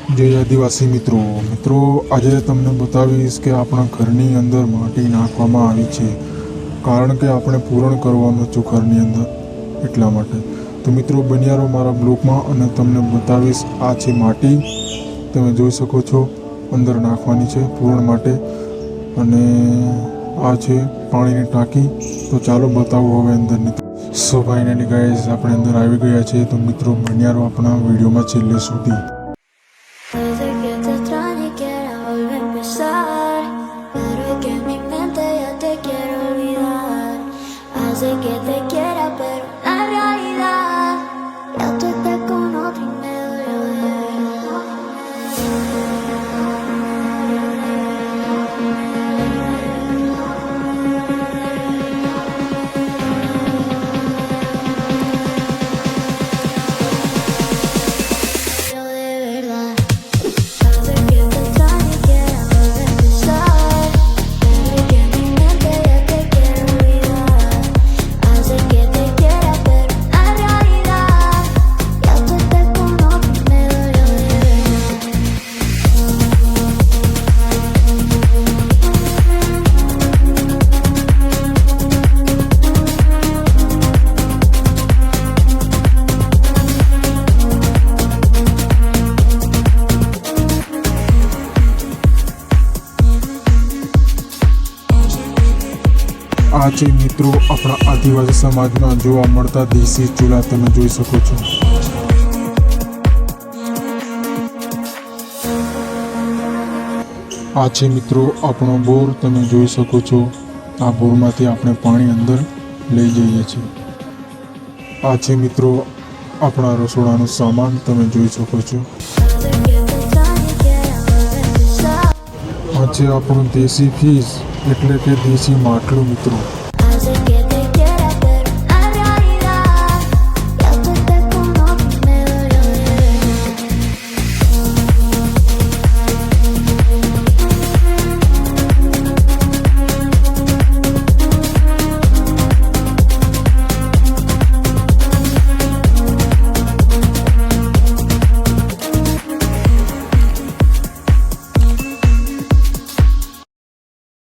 जय आदिवासी मित्रों आज तमने बतावीश के अपना घरनी अंदर माटी नाखवामां आवी छे कारण के आपणे पूरण करवानुं छे घरनी अंदर एटला माटे। तो मित्रों बन्या रहो मारा ब्लॉगमां अने तमने बतावीश। आ छे माटी, तमे जोई शको छो अंदर नाखवानी छे पूरण माटे अने आ छे पाणीनी टांकी। तो चालो बतावो हवे अंदरनी। सो फाइनली गाइस आपणे अंदर आवी गया छे। तो मित्रों बन्या रहो अपना विडियोमां छेल्ले सुधी। Desde que te extrañe quiero volver a empezar, pero es que en mi mente ya te quiero olvidar. Hace que te quiera, pero la realidad ya tú estás con otro y me duele आ छे मित्रों अपना आदिवासी समाज में जोवा मळता देशी चूल्हा, तमे जोई शको छो। आ छे मित्रों अपनो बोर, तमे जोई शको छो। आ बोरमांथी आपणे पाणी अंदर लई जईए छीए। आ छे मित्रों अपना रसोडानो सामान, तमे जोई शको छो। आ छे आपणो देशी फ्रीज एटले के देशी માટલું मित्रों।